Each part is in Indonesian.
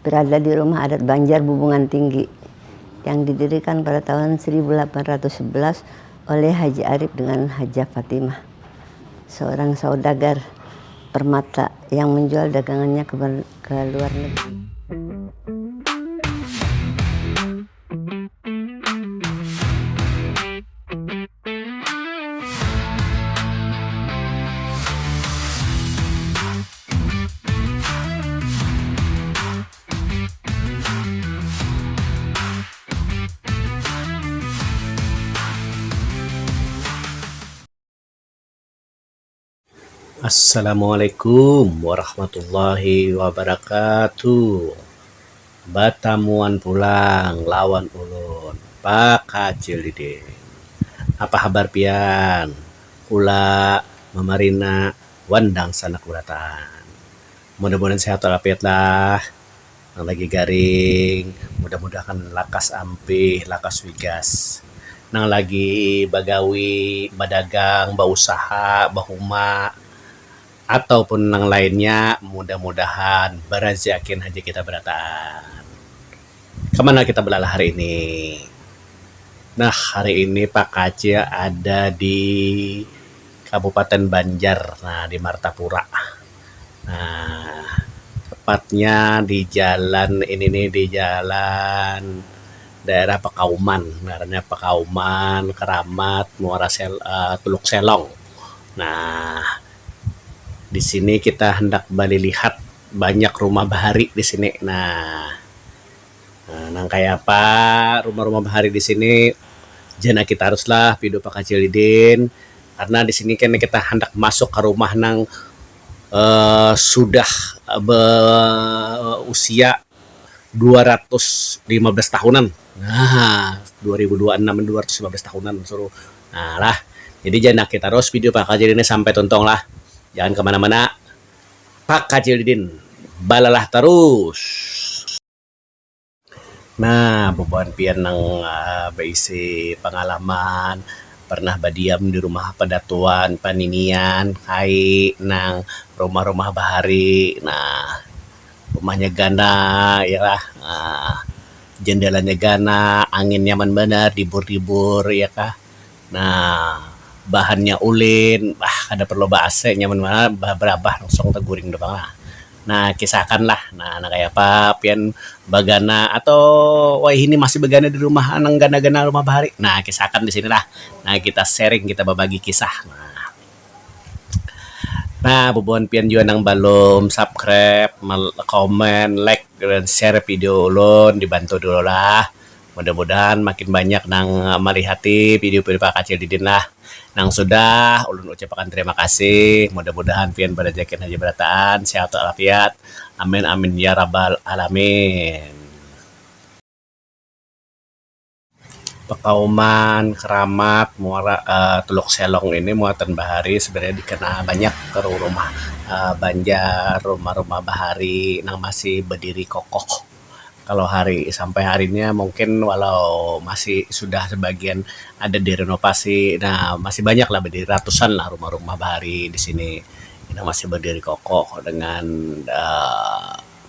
berada di rumah adat Banjar Bubungan Tinggi yang didirikan pada tahun 1811 oleh Haji Arif dengan Hajah Fatimah, seorang saudagar permata yang menjual dagangannya ke luar negeri. Assalamualaikum warahmatullahi wabarakatuh. Batamuan pulang lawan ulun Pak Kacil Didin. Apa kabar pian? Ula memarina wandang sanak urataan. Mudah-mudahan sehat walafiat lah. Yang lagi garing, mudah-mudahan lakas ampih, lakas wigas. Nang lagi bagawi, badagang, bausaha, bahuma, ataupun yang lainnya, mudah-mudahan berajakin haji kita berataan. Kemana kita berlalah hari ini? Nah, hari ini Pak Kaci ada di Kabupaten Banjar, nah di Martapura. Nah, tepatnya di jalan ini nih, di jalan daerah Pekauman, namanya Pekauman, Keramat, Tuluk Selong. Nah, di sini kita hendak balik lihat banyak rumah bahari di sini. Nang kayak apa rumah-rumah bahari di sini? Jana kita haruslah video Pak Kacilidin, karena di sini kan kita hendak masuk ke rumah nang sudah berusia 215 tahunan. Nah, 2026 215 tahunan suruh. Nah lah, jadi jana kita terus video Pak Kacilidin sampai tontong lah. Jangan kemana-mana. Pak Kacilidin, balalah terus. Nah, beban pian nang berisi pengalaman pernah badiam di rumah pedatuan paninian kai nang rumah-rumah bahari. Nah, rumahnya gana ya lah. Jendelanya gana, angin nyaman benar, dibur-dibur ya kah. Nah, bahannya ulin, ada perlu bahasa nyaman mana berabah langsung teguring doang lah. Nah, kisahkan lah. Nah, kayak apa pian bagana atau wah ini masih bagana di rumah nang gana-gana rumah bahari. Nah, kisahkan di sini lah. Nah, kita sharing, kita berbagi kisah. Nah, bubuan pian juga nang belum subscribe, komen, like, dan share video ulun, dibantu dulu lah. Mudah-mudahan makin banyak nang melihati video-video Pak Kacil Didin lah. Nang sudah, ulun ucapkan terima kasih. Mudah-mudahan pian berajakin haji berataan, sehat walafiat. Amin amin ya rabbal alamin. Pekauman, Keramat, Tuluk Selong ini muatan bahari sebenarnya dikenal banyak ke rumah Banjar, rumah-rumah bahari nang masih berdiri kokoh. Kalau sampai harinya mungkin walau masih sudah sebagian ada direnovasi, nah masih banyak lah berdiri ratusan lah rumah-rumah bahari di sini yang masih berdiri kokoh dengan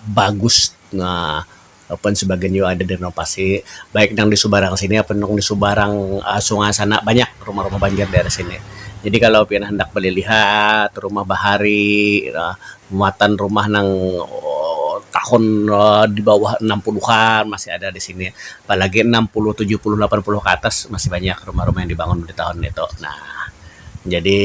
bagus. Nah, walaupun sebagian juga ada direnovasi, baik yang di Subarang sini apa yang di Subarang Sungai sana banyak rumah-rumah Banjar dari sini. Jadi kalau pian hendak beli lihat rumah bahari, muatan rumah nang tahun di bawah 60-an masih ada di sini. Apalagi 60, 70, 80 ke atas masih banyak rumah-rumah yang dibangun di tahun itu. Nah, jadi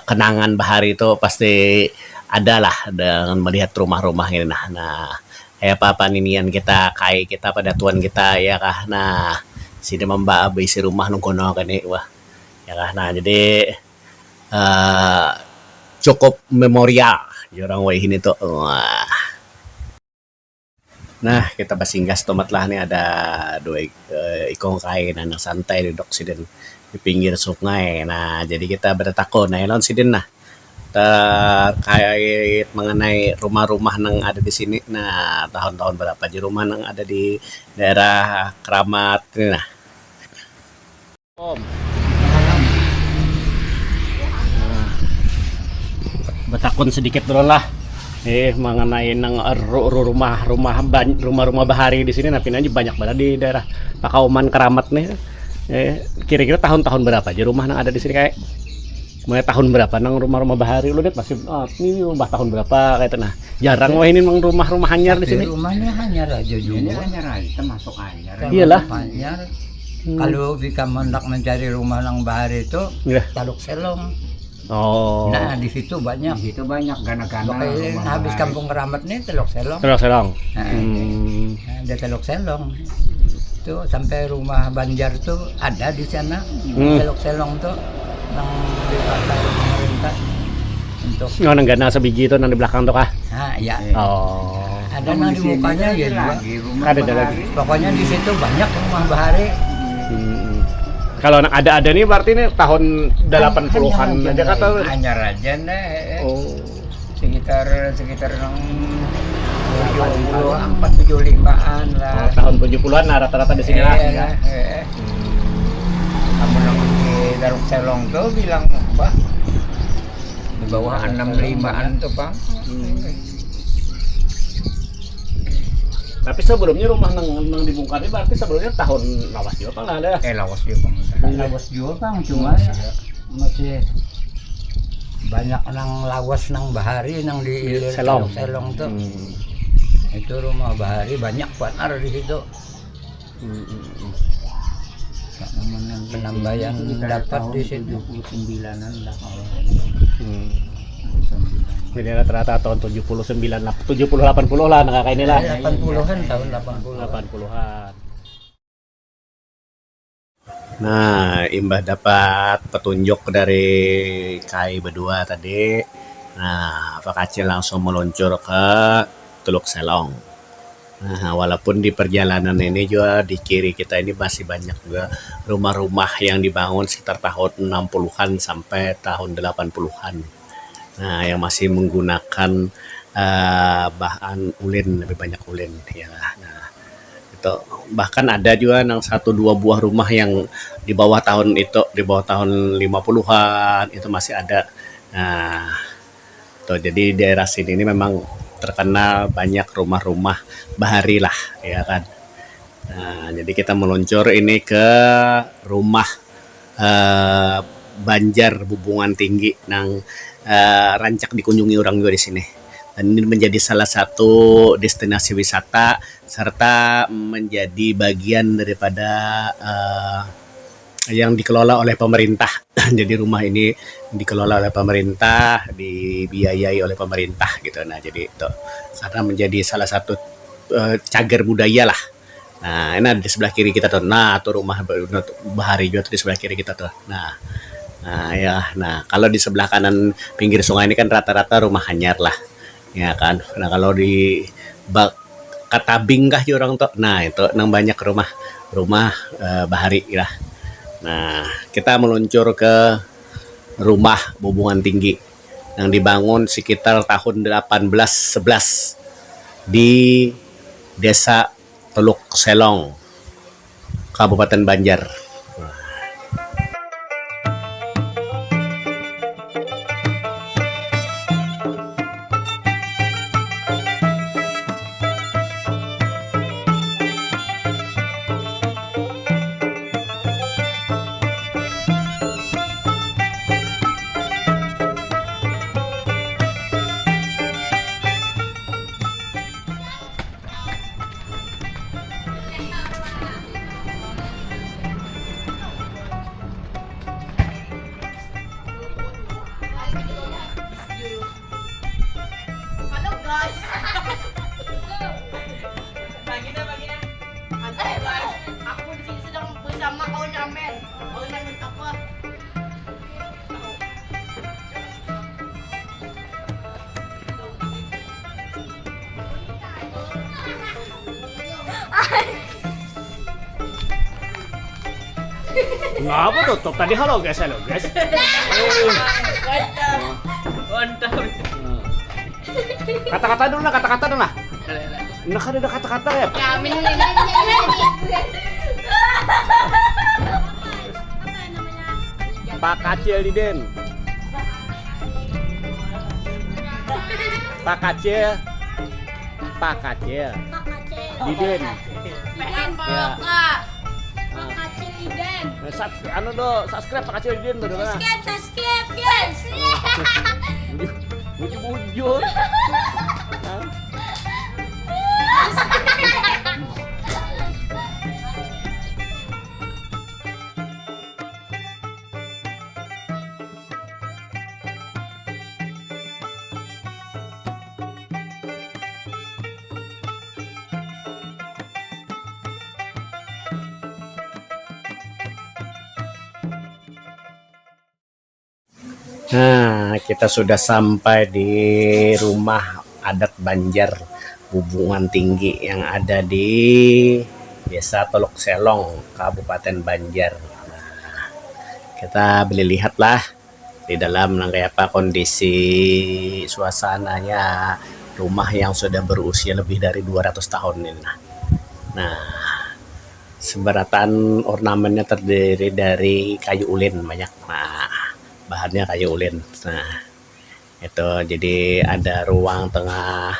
kenangan bahari itu pasti ada lah dengan melihat rumah-rumah ini. Nah, kayak apa ninian kita, kai kita pada tuan kita ya kah. Nah, sini membaa isi rumah nungkono kan nih. Wah, ya kah. Nah, jadi cukup memorial orang wah ini tuh. Wah. Nah, kita basinggas tomat lah nih, ada dua ikong kain anak santai duduk sini di pinggir sungai. Nah, jadi kita bertakon nah elon sidin nah terkait mengenai rumah-rumah yang ada di sini. Nah, tahun-tahun berapa di rumah yang ada di daerah Keramat ini nah. Om. Bertakon sedikit dulu lah. mengenai nang rumah-rumah bahari di sini napin aja banyak banget di daerah Pakauman Keramat nih. Kira-kira tahun-tahun berapa aja rumah nang ada di sini kayak mulai tahun berapa nang rumah-rumah bahari lu lihat masih ini rumah tahun berapa kayak itu nah jarang wah ini memang rumah-rumah hanyar di sini. Rumahnya hanyar aja Ini juga. hanyar aja, termasuk hanyar. Iyalah. Hanyar. Kalau kita hendak mencari rumah nang bahari itu Iya. Taluk Selong. Oh. Nah di situ banyak. Di situ banyak gana-gana Pokoknya rumah habis bahari. kampung Keramat nih Teluk Selong. Serong. Nah, ada Teluk Selong. Itu sampai rumah Banjar tuh ada di sana. Teluk Selong tuh yang dipakai pemerintah untuk. Oh, nang gana sebiji itu nang di belakang tuh kah? Nah, ya. Oh. Ada nang di mukanya ya juga. Rumah Ada bahari. lagi. Pokoknya di situ banyak rumah bahari. Kalau ada nih berarti ini tahun 80-an aja kata. Hanyar aja nih. Oh. Sekitar 74-75an lah. Tahun 70-an nah, rata-rata di sini lah. Kamu nang di Daruk Selong tuh bilang apa? Di bawah 65-an tuh, Bang. Tapi sebelumnya rumah nang dibongkar ini berarti sebelumnya tahun lawas juga kan ada. Lawas juga, Bang. Lawas juga Kang, cuma masih banyak nang lawas nang bahari nang di ilir Selong. Selong tuh. Itu rumah bahari banyak panar di situ. Penambahan dapat di situ. 79-an lah kalau. Jadi rata-rata tahun 70 80 lah nah kayak inilah. 80-an tahun 80. 80-an. Nah, Imbah dapat petunjuk dari Kai berdua tadi. Nah, Pak Acil langsung meluncur ke Teluk Selong. Nah, walaupun di perjalanan ini juga di kiri kita ini masih banyak juga rumah-rumah yang dibangun sekitar tahun 60-an sampai tahun 80-an. Nah, yang masih menggunakan bahan ulin, lebih banyak ulin ya. Nah, itu bahkan ada juga yang 1-2 buah rumah yang di bawah tahun 50-an itu masih ada. Nah, tuh jadi daerah sini ini memang terkenal banyak rumah-rumah bahari lah ya kan. Nah, jadi kita meluncur ini ke rumah Banjar Bubungan Tinggi nang rancak dikunjungi orang juga di sini. Dan ini menjadi salah satu destinasi wisata serta menjadi bagian daripada yang dikelola oleh pemerintah. Jadi rumah ini dikelola oleh pemerintah, dibiayai oleh pemerintah gitu. Nah, jadi itu karena menjadi salah satu cagar budaya lah. Nah, ini di sebelah kiri kita tuh. Nah, tuh rumah bahari juga tuh di sebelah kiri kita tuh. Nah, ya. Nah, kalau di sebelah kanan pinggir sungai ini kan rata-rata rumah hanyar lah. Ya kan. Nah, kalau di Katabing kah orang tuh. Nah, itu nang banyak rumah bahari lah. Nah, kita meluncur ke rumah Bubungan Tinggi yang dibangun sekitar tahun 1811 di Desa Teluk Selong, Kabupaten Banjar. Halo guys. Bagi na. Halo guys. Aku di sini sedang bersama kawan Amel. Kawan Amel apa? Ngapa tutup tadi halo guys. Mantap. Kata-kata dulu lah. Nah, kan ada kata-kata ya. Kami ini. Pak Kacil Diden. Pak Kacil. Pak Kacil. Diden. Iden Ya. Pak. Pak Kacil Iden. Anu do, subscribe Pak Kacil Diden tuh mana? Subscribe guys. Bujur. Nah, kita sudah sampai di rumah adat Banjar Bubungan Tinggi yang ada di Desa Teluk Selong, Kabupaten Banjar. Nah, kita boleh lihatlah di dalam kayak apa kondisi suasananya rumah yang sudah berusia lebih dari 200 tahun ini. Nah, seberatan ornamennya terdiri dari kayu ulin banyak. Nah, bahannya kayu ulin. Nah, itu jadi ada ruang tengah,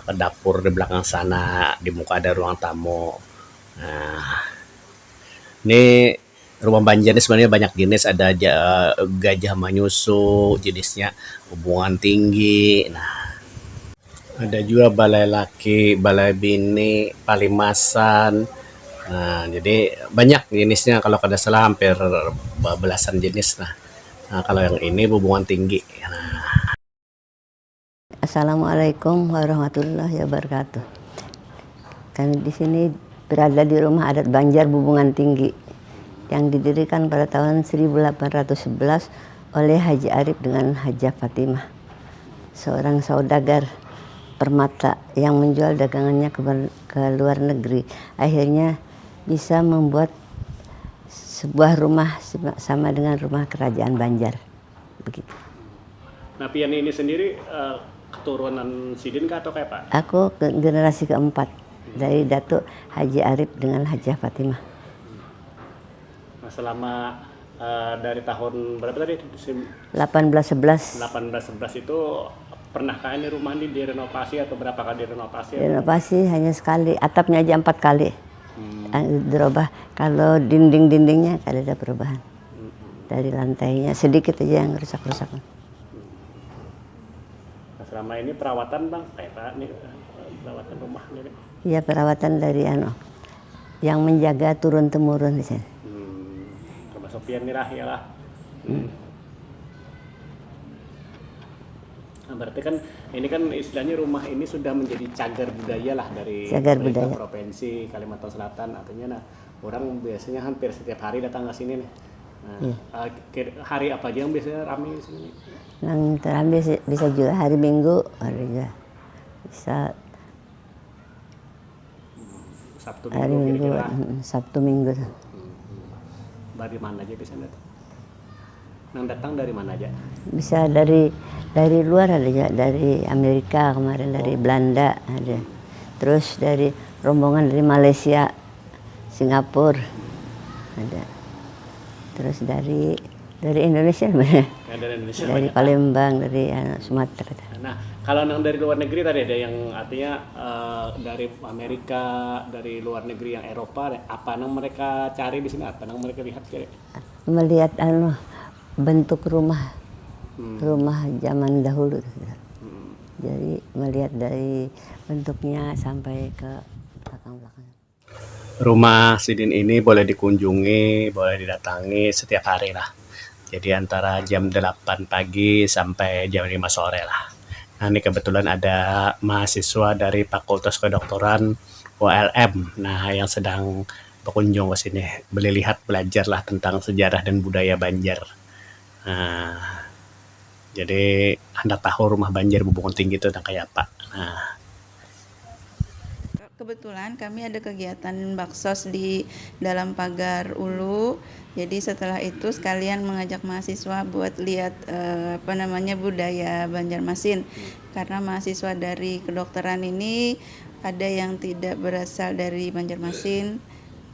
ke dapur di belakang sana, di muka ada ruang tamu. Nah, ini rumah Banjar ini sebenarnya banyak jenis, ada gajah manyusu, jenisnya hubungan tinggi. Nah, ada juga balai laki, balai bini, palimasan. Nah, jadi banyak jenisnya, kalau kada salah hampir belasan jenis. Nah, kalau yang ini hubungan tinggi. Nah, Assalamualaikum warahmatullahi wabarakatuh. Kami di sini berada di rumah adat Banjar Bubungan Tinggi yang didirikan pada tahun 1811 oleh Haji Arif dengan Hajah Fatimah, seorang saudagar permata yang menjual dagangannya ke luar negeri. Akhirnya bisa membuat sebuah rumah sama dengan rumah kerajaan Banjar. Begitu. nah pian ini sendiri keturunan Sidin kah atau kayak Pak? Aku generasi keempat dari Datuk Haji Arif dengan Hajah Fatimah. Nah, selama dari tahun berapa tadi? 1811 1811 itu pernahkah ini rumah ini direnovasi atau berapa kali direnovasi? renovasi hanya sekali, atapnya aja 4 kali dirubah. Kalau dinding-dindingnya tidak ada perubahan. Dari lantainya sedikit aja yang rusak-rusak. Nah, selama ini perawatan Bang, kayak Pak nih perawatan rumah ini. Iya, perawatan dari yang menjaga turun temurun di sini. Termasuk pian nirah ya lah. Nah, berarti kan ini kan istilahnya rumah ini sudah menjadi cagar budaya lah dari Cagar pemerintah budaya. provinsi Kalimantan Selatan. Artinya nah orang biasanya hampir setiap hari datang ke sini nih. Nah, hari apa aja yang biasanya ramai di sini? Yang terambil bisa juga hari Minggu, ada juga bisa Sabtu hari Minggu Minggu, kira-kira. Sabtu Minggu. Dari mana aja biasanya datang? Yang datang dari mana aja? Bisa dari luar ada juga, dari Amerika kemarin, dari Belanda ada. Terus dari rombongan dari Malaysia, Singapura ada. Terus dari Indonesia Ya, dari Indonesia dari banyak. Palembang, dari Sumatera. Nah, kalau yang dari luar negeri tadi ada yang artinya dari Amerika, dari luar negeri yang Eropa, apa yang mereka cari di sini? Apa yang mereka lihat kira? Melihat bentuk rumah zaman dahulu. Jadi melihat dari bentuknya sampai ke belakang-belakang. Rumah Sidin ini boleh dikunjungi, boleh didatangi setiap hari lah. Jadi antara jam 8 pagi sampai jam 5 sore lah. Nah, ini kebetulan ada mahasiswa dari Fakultas Kedokteran ULM. Nah, yang sedang berkunjung ke sini. Boleh lihat, belajar lah tentang sejarah dan budaya Banjar. Nah, jadi Anda tahu rumah Banjar Bubungan Tinggi itu kayak apa. Nah, Kebetulan kami ada kegiatan baksos di dalam pagar Ulu. Jadi setelah itu sekalian mengajak mahasiswa buat lihat budaya Banjarmasin. Karena mahasiswa dari kedokteran ini ada yang tidak berasal dari Banjarmasin.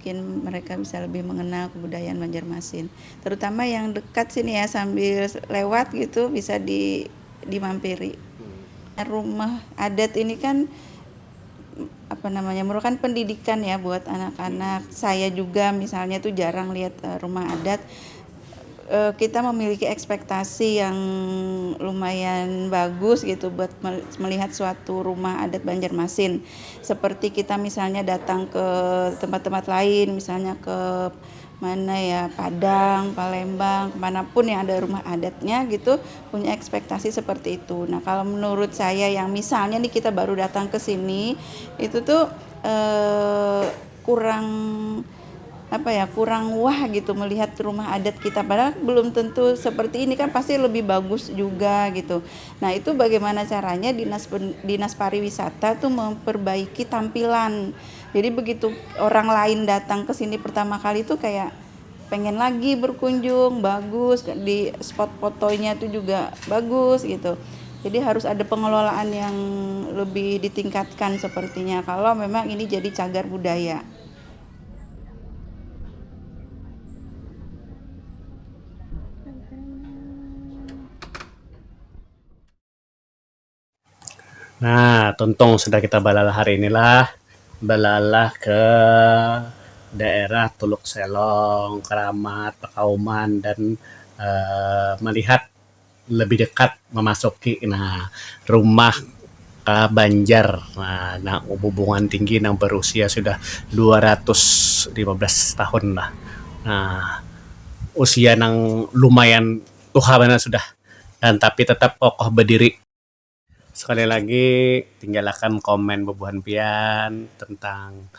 Mungkin mereka bisa lebih mengenal kebudayaan Banjarmasin. Terutama yang dekat sini ya, sambil lewat gitu bisa dimampiri. Rumah adat ini kan merupakan pendidikan ya buat anak-anak. Saya juga misalnya tuh jarang lihat rumah adat. Kita memiliki ekspektasi yang lumayan bagus gitu buat melihat suatu rumah adat Banjarmasin. Seperti kita misalnya datang ke tempat-tempat lain, misalnya ke mana ya, Padang, Palembang, kemanapun yang ada rumah adatnya gitu, punya ekspektasi seperti itu. Nah kalau menurut saya yang misalnya nih kita baru datang ke sini, itu tuh kurang kurang wah gitu melihat rumah adat kita, padahal belum tentu seperti ini kan, pasti lebih bagus juga gitu. Nah itu bagaimana caranya dinas pariwisata tuh memperbaiki tampilan, jadi begitu orang lain datang ke sini pertama kali tuh kayak pengen lagi berkunjung, bagus di spot fotonya tuh juga bagus gitu. Jadi harus ada pengelolaan yang lebih ditingkatkan sepertinya kalau memang ini jadi cagar budaya. Nah, tuntung sudah kita balalah hari inilah. Balalah ke daerah Tuluk Selong, Keramat, Pakauman, dan melihat lebih dekat memasuki rumah Banjar. Nah, hubungan tinggi yang berusia sudah 215 tahun lah. Nah, usia yang lumayan tua benar sudah, dan tapi tetap kokoh berdiri. Sekali lagi tinggalkan komen bubuhan pian tentang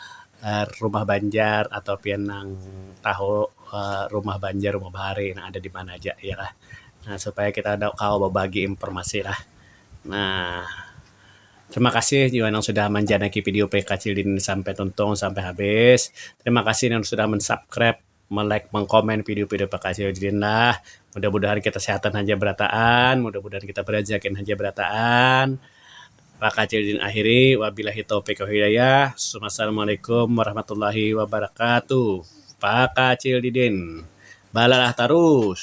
rumah Banjar, atau pian yang tahu rumah Banjar, rumah Bahari yang ada di mana aja ya kah. Nah, supaya kita ada kau berbagi informasi lah. Nah, terima kasih juga yang sudah menjanaki video PK Cildin sampai tuntung sampai habis. Terima kasih yang sudah mensubscribe, like, mengkomen video-video PK Cildin lah. Mudah-mudahan kita kesehatan hanja berataan, mudah-mudahan kita berezakin hanja berataan. PK Cildin akhiri, wabillahi taufiq wal hidayah. Assalamualaikum warahmatullahi wabarakatuh. PK Cildin, balalah terus.